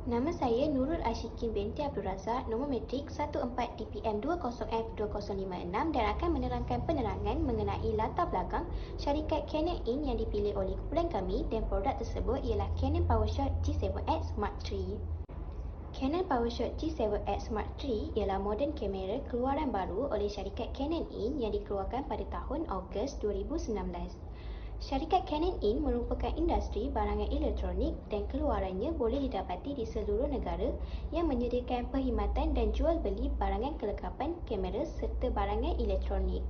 Nama saya Nurul Ashikin binti Abdul Razak, nombor metrik 14DPM20F2056 dan akan menerangkan penerangan mengenai latar belakang syarikat Canon Inc yang dipilih oleh kumpulan kami dan produk tersebut ialah Canon PowerShot G7X Mark III. Canon PowerShot G7X Mark III ialah moden kamera keluaran baru oleh syarikat Canon Inc yang dikeluarkan pada tahun Ogos 2019. Syarikat Canon Inc merupakan industri barangan elektronik dan keluarannya boleh didapati di seluruh negara yang menyediakan perkhidmatan dan jual beli barangan kelengkapan kamera serta barangan elektronik.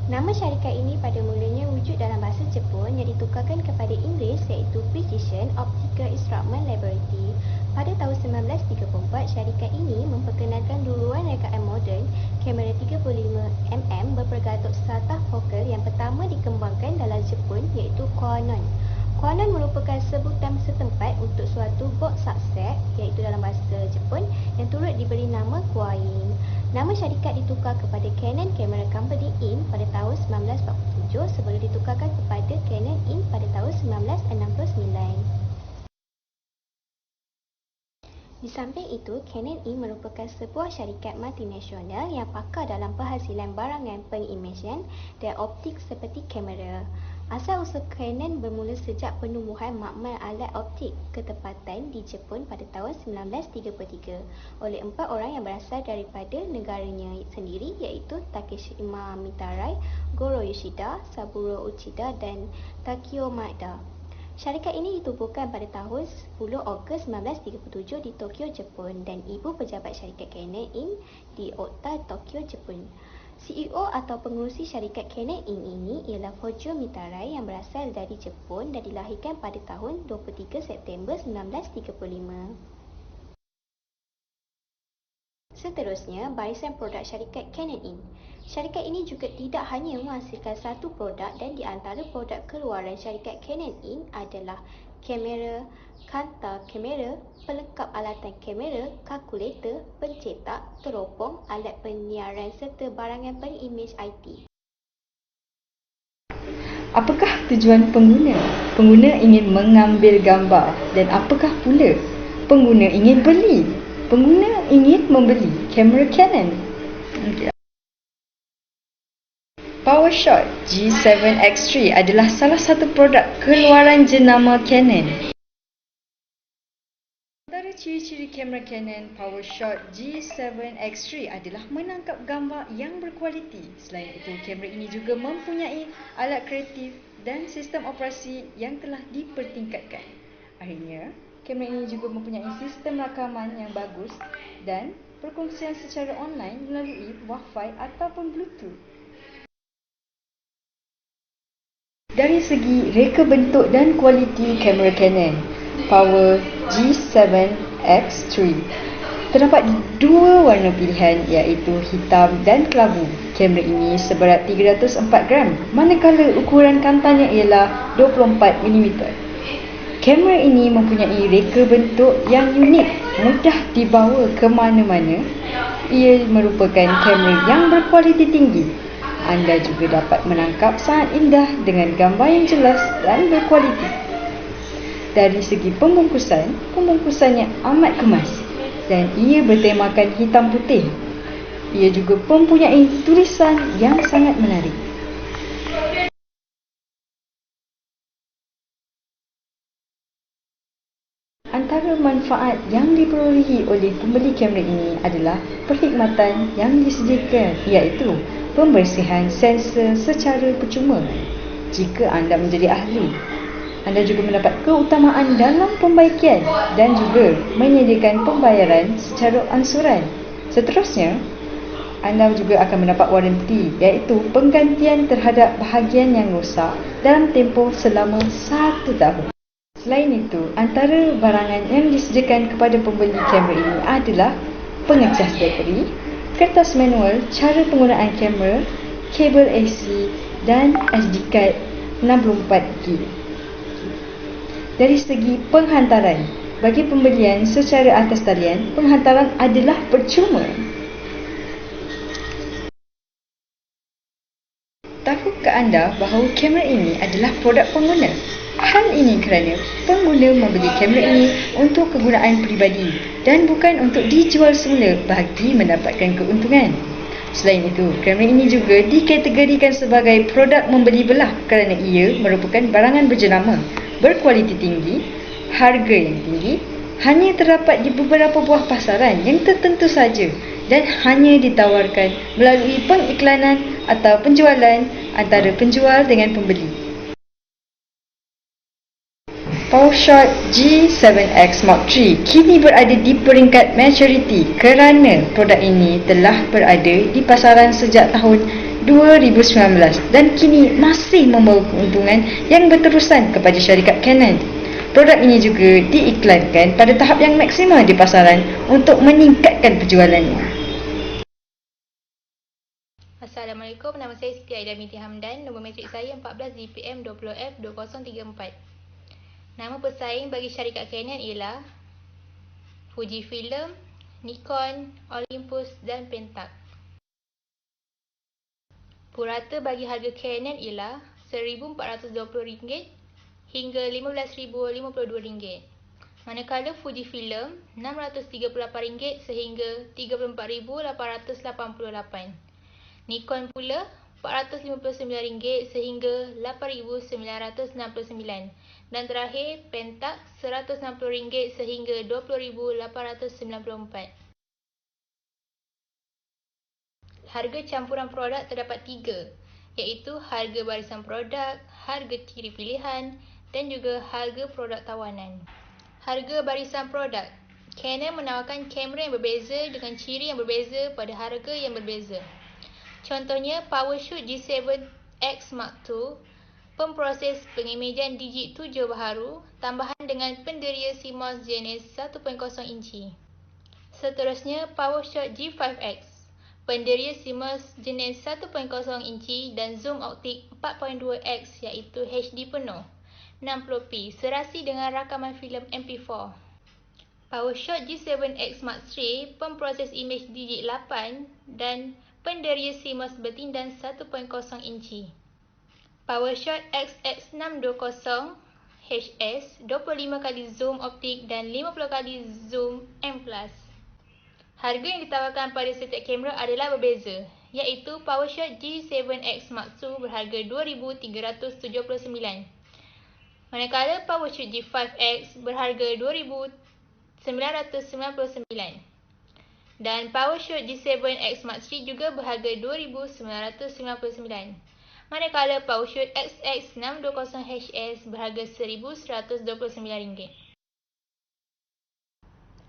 Nama syarikat ini pada mulanya wujud dalam bahasa Jepun yang ditukarkan kepada Inggeris iaitu Precision Optical Instrument Laboratory. Pada tahun 1934, syarikat ini memperkenalkan luluan rekaan moden kamera 35mm berpergatuk satah fokal yang pertama dikembangkan dalam Jepun iaitu Koanon. Koanon merupakan sebutan setempat untuk suatu box subset iaitu dalam bahasa Jepun yang turut diberi nama Koain. Nama syarikat ditukar kepada Canon Camera Company Inc pada tahun 1947 sebelum ditukarkan kepada Canon Inc pada tahun 1969. Di samping itu, Canon Inc merupakan sebuah syarikat multinasional yang pakar dalam penghasilan barangan pengimejan dan optik seperti kamera. Asal-usul Canon bermula sejak penubuhan makmal alat optik ketepatan di Jepun pada tahun 1933 oleh 4 orang yang berasal daripada negaranya sendiri iaitu Takeshima Mitarai, Goro Yoshida, Saburo Uchida dan Takio Maeda. Syarikat ini ditubuhkan pada tahun 10 Ogos 1937 di Tokyo, Jepun dan ibu pejabat syarikat Canon Inc di Ota, Tokyo, Jepun. CEO atau pengerusi syarikat Canon Inc ini ialah Fujio Mitarai yang berasal dari Jepun dan dilahirkan pada tahun 23 September 1935. Seterusnya, barisan produk syarikat Canon Inc. Syarikat ini juga tidak hanya menghasilkan satu produk dan di antara produk keluaran syarikat Canon Inc adalah kamera, kanta kamera, pelengkap alatan kamera, kalkulator, pencetak, teropong, alat penyiaran serta barangan penimej IT. Apakah tujuan pengguna? Pengguna ingin mengambil gambar dan apakah pula pengguna ingin beli? Pengguna ingin membeli kamera Canon. PowerShot G7X3 adalah salah satu produk keluaran jenama Canon. Antara ciri-ciri kamera Canon PowerShot G7X3 adalah menangkap gambar yang berkualiti. Selain itu, kamera ini juga mempunyai alat kreatif dan sistem operasi yang telah dipertingkatkan. Akhirnya, kamera ini juga mempunyai sistem rakaman yang bagus dan perkongsian secara online melalui Wi-Fi ataupun Bluetooth. Dari segi reka bentuk dan kualiti kamera Canon Power G7X3 terdapat dua warna pilihan iaitu hitam dan kelabu. Kamera ini seberat 304 gram manakala ukuran kantannya ialah 24mm. Kamera ini mempunyai reka bentuk yang unik, mudah dibawa ke mana-mana. Ia merupakan kamera yang berkualiti tinggi. Anda juga dapat menangkap sangat indah dengan gambar yang jelas dan berkualiti. Dari segi pembungkusannya amat kemas dan ia bertemakan hitam putih. Ia juga mempunyai tulisan yang sangat menarik. Antara manfaat yang diperolehi oleh pembeli kamera ini adalah perkhidmatan yang disediakan iaitu pembersihan sensor secara percuma. Jika anda menjadi ahli, anda juga mendapat keutamaan dalam pembaikian dan juga menyediakan pembayaran secara angsuran. Seterusnya, anda juga akan mendapat waranti iaitu penggantian terhadap bahagian yang rosak dalam tempoh selama 1 tahun. Selain itu, antara barangan yang disediakan kepada pembeli kamera ini adalah pengecas bateri, kertas manual cara penggunaan kamera, kabel AC dan SD card 64GB. Dari segi penghantaran, bagi pembelian secara atas talian, penghantaran adalah percuma. Tahukah anda bahawa kamera ini adalah produk pengguna. Hal ini kerana pengguna membeli kamera ini untuk kegunaan peribadi dan bukan untuk dijual semula bagi mendapatkan keuntungan. Selain itu, kamera ini juga dikategorikan sebagai produk membeli belah kerana ia merupakan barangan berjenama, berkualiti tinggi, harga yang tinggi, hanya terdapat di beberapa buah pasaran yang tertentu saja dan hanya ditawarkan melalui pengiklanan atau penjualan antara penjual dengan pembeli. PowerShot G7X Mark III kini berada di peringkat maturity kerana produk ini telah berada di pasaran sejak tahun 2019 dan kini masih membawa keuntungan yang berterusan kepada syarikat Canon. Produk ini juga diiklankan pada tahap yang maksimal di pasaran untuk meningkatkan penjualannya. Assalamualaikum, nama saya Siti Aida binti Hamdan, nombor matrik saya 14 DPM 20F2034. Nama pesaing bagi syarikat Canon ialah Fujifilm, Nikon, Olympus dan Pentax. Purata bagi harga Canon ialah RM1,420 hingga RM15,052, manakala Fujifilm RM638 sehingga RM34,888. Nikon pula RM459 sehingga RM8,969 dan terakhir Pentax RM160 sehingga RM20,894. Harga campuran produk terdapat 3, iaitu harga barisan produk, harga ciri pilihan dan juga harga produk tawanan. Harga barisan produk. Canon menawarkan kamera yang berbeza dengan ciri yang berbeza pada harga yang berbeza. Contohnya PowerShot G7X Mark II, pemproses pengimejan digit 7 baharu, tambahan dengan penderia CMOS jenis 1.0 inci. Seterusnya PowerShot G5X, penderia CMOS jenis 1.0 inci dan zoom optik 4.2x iaitu HD penuh, 60p, serasi dengan rakaman filem MP4. PowerShot G7X Mark III, pemproses imej digit 8 dan penderia CMOS bertindan 1.0 inci. PowerShot XX620 HS, 25x zoom optik dan 50x zoom M+. Harga yang ditawarkan pada setiap kamera adalah berbeza, iaitu PowerShot G7X Mark II berharga RM2,379, manakala PowerShot G5X berharga RM2,999 dan PowerShot G7X Mark III juga berharga RM2,999, manakala PowerShot XX620 HS berharga RM1,129.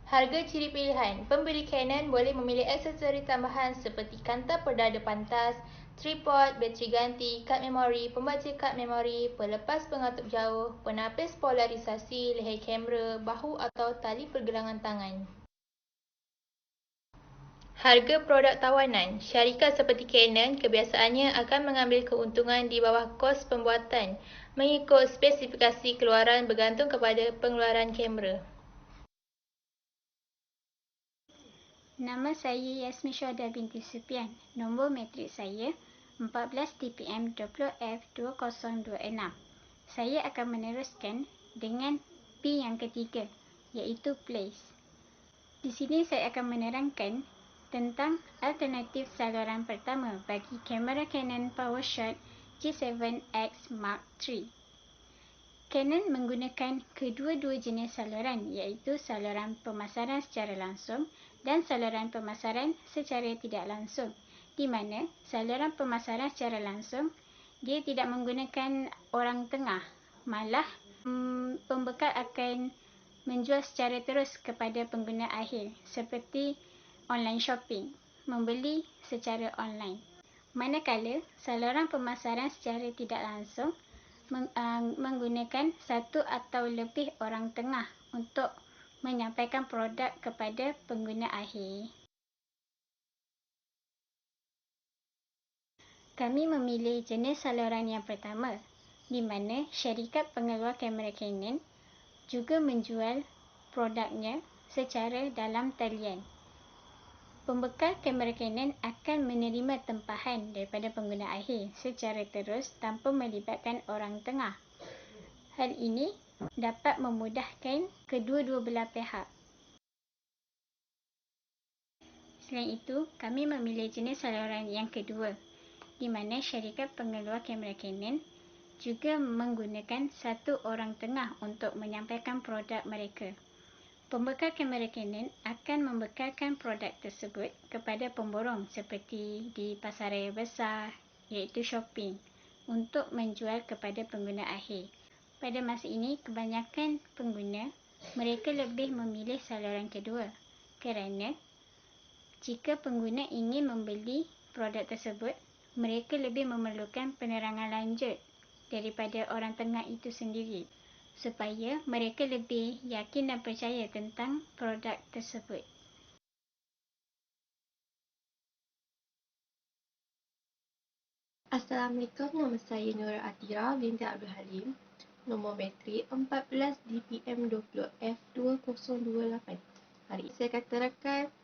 Harga ciri pilihan. Pembeli Canon boleh memilih aksesori tambahan seperti kaunter perdada pantas, tripod, bateri ganti, kad memori, pembaca kad memori, pelepas pengatup jauh, penapis polarisasi, leher kamera, bahu atau tali pergelangan tangan. Harga produk tawanan. Syarikat seperti Canon kebiasaannya akan mengambil keuntungan di bawah kos pembuatan mengikut spesifikasi keluaran bergantung kepada pengeluaran kamera. Nama saya Yasmin Syuhada binti Supian. Nombor matrik saya 14 DPM 20F2026. Saya akan meneruskan dengan P yang ketiga, iaitu place. Di sini saya akan menerangkan tentang alternatif saluran pertama bagi kamera Canon PowerShot G7X Mark III. Canon menggunakan kedua-dua jenis saluran, iaitu saluran pemasaran secara langsung dan saluran pemasaran secara tidak langsung, di mana saluran pemasaran secara langsung dia tidak menggunakan orang tengah, malah pembekal akan menjual secara terus kepada pengguna akhir seperti online shopping, membeli secara online. Manakala saluran pemasaran secara tidak langsung menggunakan satu atau lebih orang tengah untuk menyampaikan produk kepada pengguna akhir. Kami memilih jenis saluran yang pertama, di mana syarikat pengeluar kamera Canon juga menjual produknya secara dalam talian. Pembekal kamera Canon akan menerima tempahan daripada pengguna akhir secara terus tanpa melibatkan orang tengah. Hal ini dapat memudahkan kedua-dua belah pihak. Selain itu, kami memilih jenis saluran yang kedua, di mana syarikat pengeluar kamera Canon juga menggunakan satu orang tengah untuk menyampaikan produk mereka. Pembekal kamera Canon akan membekalkan produk tersebut kepada pemborong seperti di pasaraya besar, iaitu shopping, untuk menjual kepada pengguna akhir. Pada masa ini, kebanyakan pengguna mereka lebih memilih saluran kedua kerana jika pengguna ingin membeli produk tersebut, mereka lebih memerlukan penerangan lanjut daripada orang tengah itu sendiri supaya mereka lebih yakin dan percaya tentang produk tersebut. Assalamualaikum, nama saya Nura Atira binti Abdul Halim. Nombor bateri 14 DPM 20F2028. Hari ini saya akan terangkan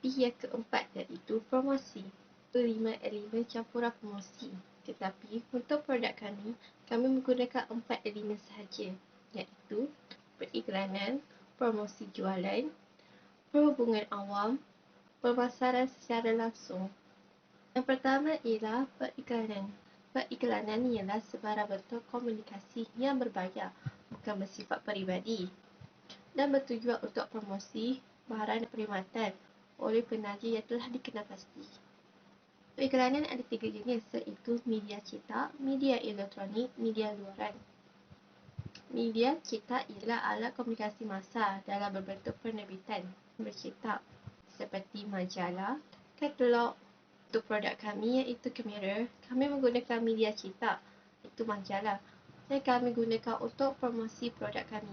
yang keempat, iaitu promosi. 5 elemen campuran promosi. Tetapi untuk produk kami menggunakan 4 elemen sahaja, iaitu periklanan, promosi jualan, perhubungan awam, pemasaran secara langsung. Yang pertama ialah periklanan. Periklanan ialah sebarang bentuk komunikasi yang berbayar, bukan bersifat peribadi, dan bertujuan untuk promosi barang dan perkhidmatan oleh penaja yang telah dikenal pasti. Periklanan ada 3 jenis, iaitu media cetak, media elektronik, media luaran. Media cetak ialah alat komunikasi massa dalam berbentuk penerbitan bercetak seperti majalah, katalog. Untuk produk kami iaitu kamera, kami menggunakan media cetak, iaitu majalah, dan kami gunakan untuk promosi produk kami.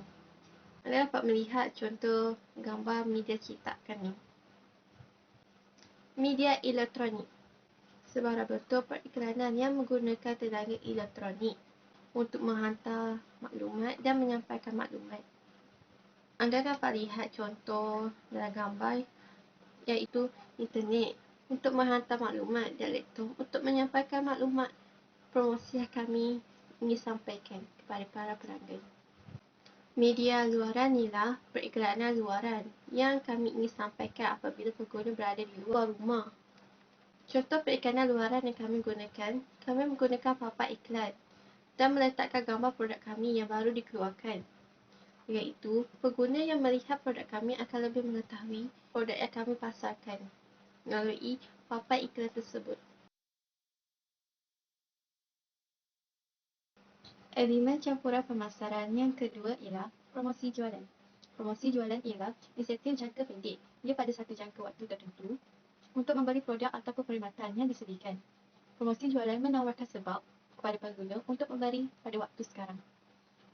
Anda dapat melihat contoh gambar media cetak kami. Media elektronik, sebarang bentuk periklanan yang menggunakan tenaga elektronik untuk menghantar maklumat dan menyampaikan maklumat. Anda dapat lihat contoh dalam gambar, iaitu internet untuk menghantar maklumat dan laptop untuk menyampaikan maklumat promosi yang kami ingin sampaikan kepada para pelanggan. Media luaran ialah periklanan luaran yang kami ingin sampaikan apabila pengguna berada di luar rumah. Contoh periklanan luaran yang kami menggunakan papan iklan dan meletakkan gambar produk kami yang baru dikeluarkan, iaitu pengguna yang melihat produk kami akan lebih mengetahui produk yang kami pasarkan melalui papan iklan tersebut. Elemen campuran pemasaran yang kedua ialah promosi jualan. Promosi jualan ialah insentif jangka pendek, ia pada satu jangka waktu tertentu untuk membeli produk ataupun perkhidmatan yang disediakan. Promosi jualan menawarkan sebab kepada pengguna untuk membeli pada waktu sekarang.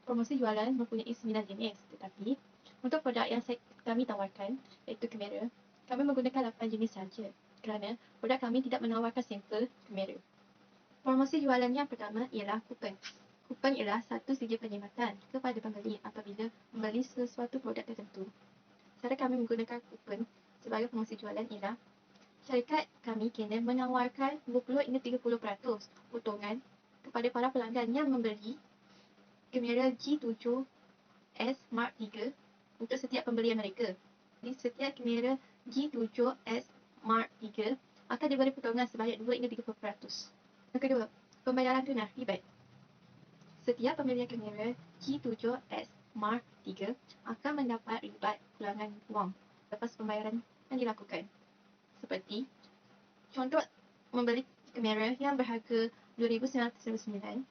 Promosi jualan mempunyai 9 jenis, tetapi untuk produk yang kami tawarkan, iaitu kamera, kami menggunakan 8 jenis sahaja kerana produk kami tidak menawarkan sampel kamera. Promosi jualan yang pertama ialah kupon. Kupon ialah satu segi perkhidmatan kepada pembeli apabila membeli sesuatu produk tertentu. Cara kami menggunakan kupon sebagai promosi jualan ialah syarikat kami Canon menawarkan 20 hingga 30% potongan kepada para pelanggan yang membeli kamera G7S Mark III untuk setiap pembelian mereka. Di setiap kamera G7S Mark III akan diberi potongan sebanyak 2 hingga 30%. Yang kedua, pembayaran tunai rebate. Setiap pembelian kamera G7S Mark III akan mendapat rebate pulangan wang lepas pembayaran yang dilakukan. Seperti contoh membeli kamera yang berharga RM2,999,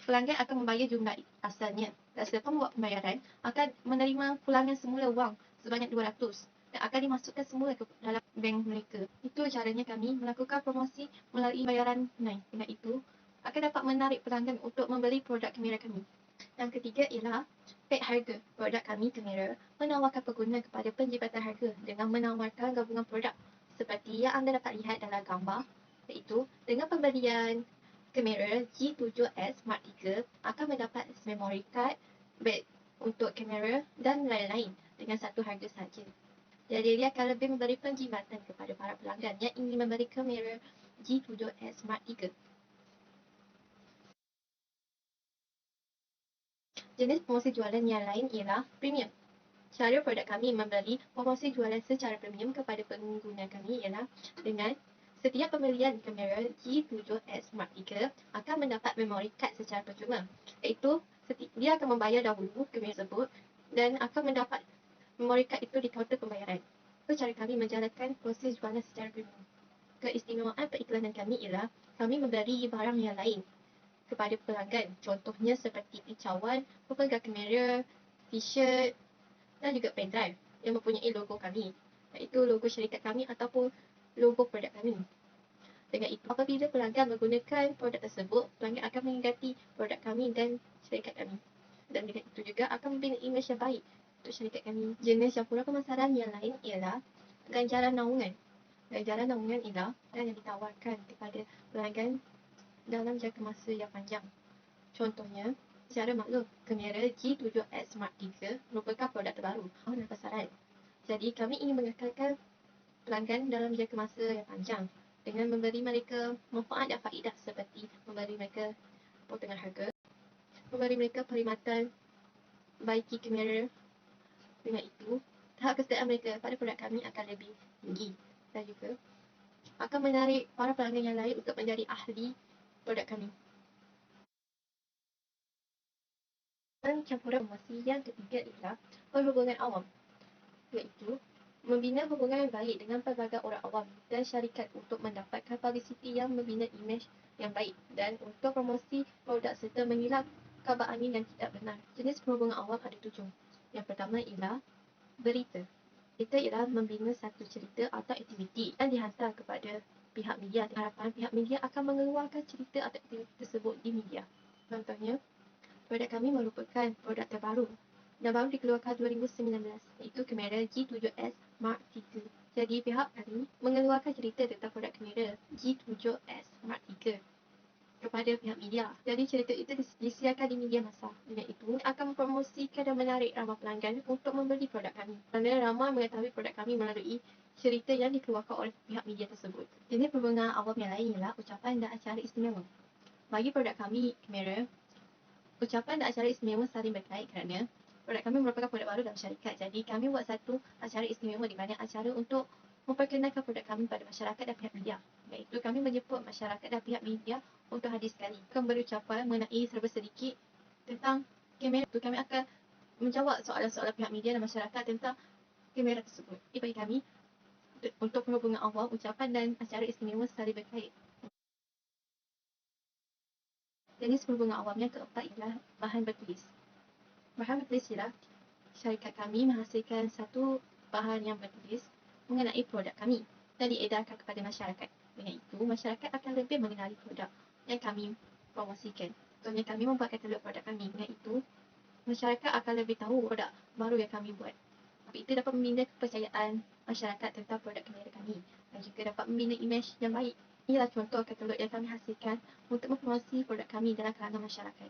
pelanggan akan membayar jumlah asalnya dan selepas membuat pembayaran akan menerima pulangan semula wang sebanyak RM200 dan akan dimasukkan semula ke dalam bank mereka. Itu caranya kami melakukan promosi melalui bayaran tunai. Dengan itu akan dapat menarik pelanggan untuk membeli produk kamera kami. Yang ketiga ialah pek harga. Produk kami kamera menawarkan pengguna kepada penjimatan harga dengan menawarkan gabungan produk seperti yang anda dapat lihat dalam gambar, iaitu dengan pembelian kamera G7S Mark III akan mendapat memory card, beg untuk kamera dan lain-lain dengan satu harga sahaja. Jadi dia akan lebih memberi penjimatan kepada para pelanggan yang ingin membeli kamera G7S Mark III. Jenis promosi jualan yang lain ialah premium. Cara produk kami memberi promosi jualan secara premium kepada pengguna kami ialah dengan setiap pembelian kamera G7S Mark III akan mendapat memory card secara percuma. Iaitu dia akan membayar dahulu kamera tersebut dan akan mendapat memory card itu di kaunter pembayaran. Cara kami menjalankan proses jualan secara premium. Keistimewaan periklanan kami ialah kami memberi barang yang lain kepada pelanggan. Contohnya seperti kicauan, pepegang kamera, t-shirt dan juga pendrive yang mempunyai logo kami, iaitu logo syarikat kami ataupun logo produk kami. Dengan itu, apabila pelanggan menggunakan produk tersebut, pelanggan akan mengingati produk kami dan syarikat kami. Dan dengan itu juga akan membina imej yang baik untuk syarikat kami. Jenis campuran pemasaran yang lain ialah ganjaran naungan. Ganjaran naungan ialah yang ditawarkan kepada pelanggan dalam jangka masa yang panjang. Contohnya, secara maklum, kamera G7S Mark III merupakan produk terbaru dalam pasaran. Jadi, kami ingin mengekalkan pelanggan dalam jangka masa yang panjang dengan memberi mereka manfaat dan faedah seperti memberi mereka potongan harga, memberi mereka perkhidmatan baiki kamera. Dengan itu, tahap kesetiaan mereka pada produk kami akan lebih tinggi dan juga akan menarik para pelanggan yang lain untuk menjadi ahli produk kami. Dan campuran promosi yang ketiga ialah perhubungan awam, iaitu membina hubungan yang baik dengan pelbagai orang awam dan syarikat untuk mendapatkan publicity yang membina imej yang baik dan untuk promosi produk serta mengelak khabar amin yang tidak benar. Jenis perhubungan awam ada 7. Yang pertama ialah berita. Berita ialah membina satu cerita atau aktiviti yang dihantar kepada pihak media. Harapan pihak media akan mengeluarkan cerita atau aktiviti tersebut di media. Contohnya, produk kami merupakan produk terbaru dan baru dikeluarkan 2019, iaitu kamera G7S Mark III. Jadi pihak kami mengeluarkan cerita tentang produk kamera G7S Mark III kepada pihak media. Jadi cerita itu disiarkan di media massa. Dengan itu akan mempromosikan dan menarik ramai pelanggan untuk membeli produk kami. Kerana ramai mengetahui produk kami melalui cerita yang dikeluarkan oleh pihak media tersebut. Jenis perhubungan awam yang lain ialah ucapan dan acara istimewa. Bagi produk kami kamera, ucapan dan acara istimewa saling berkait kerana produk kami merupakan produk baru dalam syarikat. Jadi kami buat satu acara istimewa di mana acara untuk memperkenalkan produk kami pada masyarakat dan pihak media. Iaitu kami menjemput masyarakat dan pihak media untuk hadir sekali. Kami beri ucapan mengenai serba sedikit tentang kamera itu. Kami akan menjawab soalan-soalan pihak media dan masyarakat tentang kamera tersebut. Bagi kami, untuk perhubungan awam, ucapan dan acara istimewa saling berkait. Jenis perhubungan awam yang keempat ialah bahan bertulis. Bahan bertulis ialah syarikat kami menghasilkan satu bahan yang bertulis mengenai produk kami dan diedarkan kepada masyarakat. Dengan itu, masyarakat akan lebih mengenali produk yang kami promosikan. Contohnya, kami membuat katalog produk kami. Dengan itu, masyarakat akan lebih tahu produk baru yang kami buat. Itu dapat membina kepercayaan masyarakat tentang produk kamera kami dan juga dapat membina imej yang baik. Inilah contoh katalog yang kami hasilkan untuk mempromosi produk kami dalam kalangan masyarakat.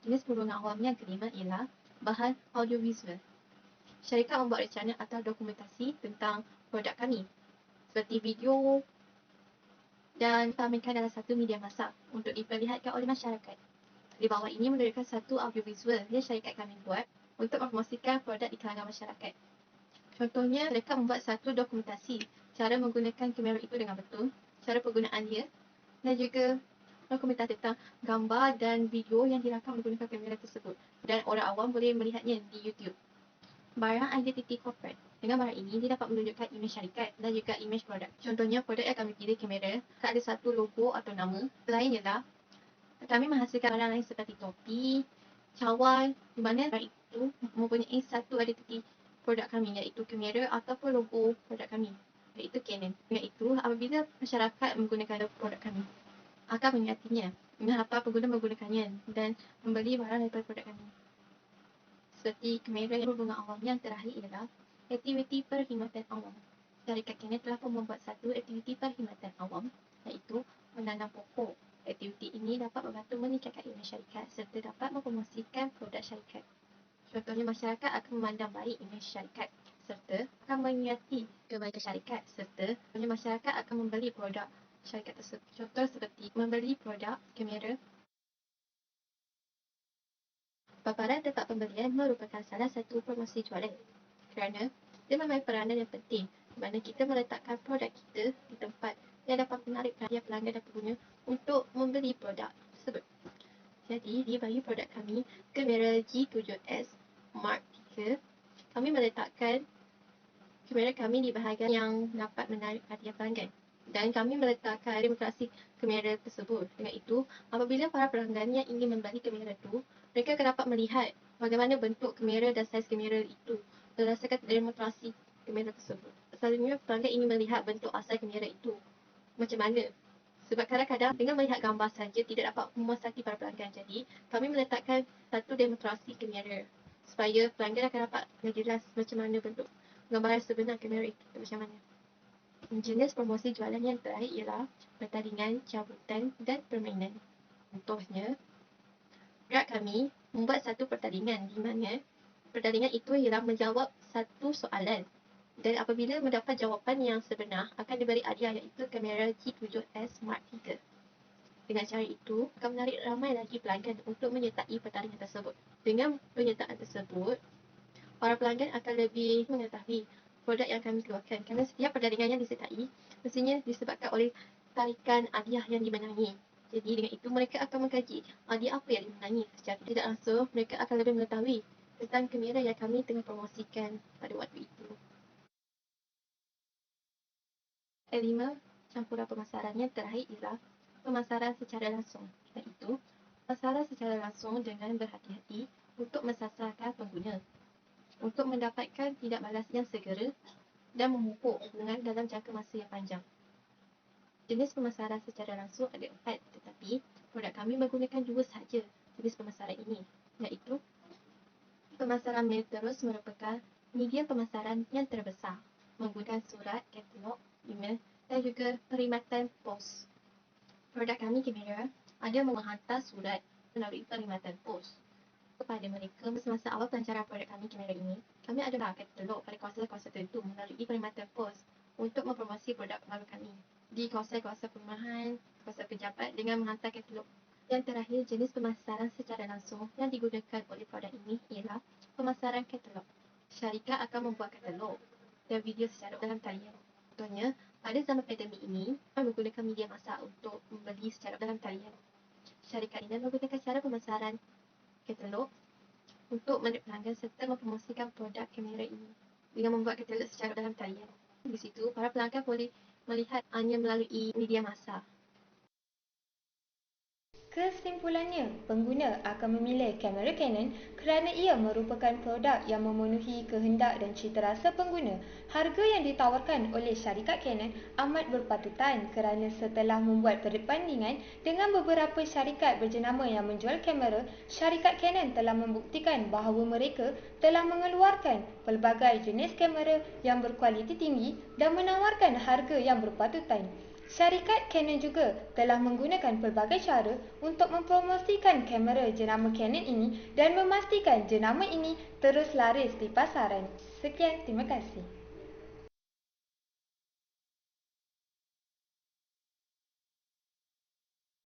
Jenis perhubungan awam yang kelima ialah bahan audiovisual. Syarikat membuat rencana atau dokumentasi tentang produk kami seperti video dan ditampilkan dalam satu media massa untuk diperlihatkan oleh masyarakat. Di bawah ini menunjukkan satu audiovisual yang syarikat kami buat untuk mempromosikan produk di kalangan masyarakat. Contohnya, mereka membuat satu dokumentasi cara menggunakan kamera itu dengan betul, cara penggunaan dia dan juga dokumentasi tentang gambar dan video yang dirakam menggunakan kamera tersebut dan orang awam boleh melihatnya di YouTube. Barang identiti corporate. Dengan barang ini, dia dapat menunjukkan imej syarikat dan juga imej produk. Contohnya, produk yang kami pilih kamera ada satu logo atau nama. Selain ialah kami menghasilkan barang lain seperti topi, cawan, di mana barang itu mempunyai satu identiti produk kami, iaitu kamera ataupun logo produk kami, iaitu Canon. Dengan itu, apabila masyarakat menggunakan produk kami, akan mengingatinya, mengapa pengguna menggunakannya dan membeli barang daripada produk kami. Seperti kamera. Perhubungan awam yang terakhir ialah aktiviti perkhidmatan awam. Syarikat Canon telah pun membuat satu aktiviti perkhidmatan awam, iaitu menanam pokok. Aktiviti ini dapat membantu meningkatkan imej syarikat serta dapat mempromosikan produk syarikat. Contohnya, masyarakat akan memandang baik imej syarikat serta akan akan mengingati kebaikan syarikat serta masyarakat akan membeli produk syarikat tersebut. Contoh seperti membeli produk kamera. Paparan tempat pembelian merupakan salah satu promosi jualan kerana dia memain peranan yang penting di mana kita meletakkan produk kita di tempat yang dapat menarik perhatian pelanggan dan pengguna untuk membeli produk tersebut. Jadi, di bagi produk kami, kamera G7S Mark III, kami meletakkan kamera kami di bahagian yang dapat menarik perhatian pelanggan. Dan kami meletakkan demonstrasi kamera tersebut. Dengan itu, apabila para pelanggan yang ingin membeli kamera itu, mereka akan dapat melihat bagaimana bentuk kamera dan saiz kamera itu berdasarkan demonstrasi kamera tersebut. Selalunya, pelanggan ingin melihat bentuk asal kamera itu macam mana. Sebab kadang-kadang dengan melihat gambar saja tidak dapat memuaskan para pelanggan. Jadi, kami meletakkan satu demonstrasi kamera supaya pelanggan akan dapat jelas macam mana bentuk gambaran sebenar kamera itu macam mana. Jenis promosi jualan yang terakhir ialah pertandingan, cabutan dan permainan. Contohnya, pihak kami membuat satu pertandingan di mana pertandingan itu ialah menjawab satu soalan. Dan apabila mendapat jawapan yang sebenar, akan diberi hadiah iaitu kamera G7S Mark III. Dengan cara itu, akan menarik ramai lagi pelanggan untuk menyertai pertandingan tersebut. Dengan penyertaan tersebut, para pelanggan akan lebih mengetahui produk yang kami keluarkan kerana setiap pertandingan yang disertai mestinya disebabkan oleh tarikan hadiah yang dimenangi. Jadi dengan itu mereka akan mengkaji hadiah apa yang dimenangi. Secara tidak langsung mereka akan lebih mengetahui tentang kamera yang kami tengah promosikan pada waktu itu. 5. Campuran pemasaran yang terakhir ialah pemasaran secara langsung. Iaitu pemasaran secara langsung dengan berhati-hati untuk mensasarkan pengguna untuk mendapatkan tindak balas yang segera dan memupuk hubungan dalam jangka masa yang panjang. Jenis pemasaran secara langsung ada 4, tetapi produk kami menggunakan 2 sahaja jenis pemasaran ini, iaitu pemasaran mail terus merupakan media pemasaran yang terbesar menggunakan surat, katalog, email dan juga perkhidmatan pos. Produk kami kamera ada menghantar surat melalui perkhidmatan pos kepada mereka. Semasa awal pelancaran produk kami kamera ini, kami ada katalog pada kawasan-kawasan tertentu melalui perkhidmatan pos untuk mempromosi produk baru kami di kawasan-kawasan perumahan, kawasan pejabat dengan menghantar katalog. Yang terakhir, jenis pemasaran secara langsung yang digunakan oleh produk ini ialah pemasaran katalog. Syarikat akan membuat katalog dan video secara dalam talian. Contohnya, pada zaman pandemik ini, kami menggunakan media massa untuk membeli secara dalam talian. Syarikat ini menggunakan cara pemasaran katalog untuk menarik pelanggan serta mempromosikan produk kamera ini dengan membuat katalog secara dalam talian. Di situ, para pelanggan boleh melihat hanya melalui media massa. Kesimpulannya, pengguna akan memilih kamera Canon kerana ia merupakan produk yang memenuhi kehendak dan citarasa pengguna. Harga yang ditawarkan oleh syarikat Canon amat berpatutan kerana setelah membuat perbandingan dengan beberapa syarikat berjenama yang menjual kamera, syarikat Canon telah membuktikan bahawa mereka telah mengeluarkan pelbagai jenis kamera yang berkualiti tinggi dan menawarkan harga yang berpatutan. Syarikat Canon juga telah menggunakan pelbagai cara untuk mempromosikan kamera jenama Canon ini dan memastikan jenama ini terus laris di pasaran. Sekian, terima kasih.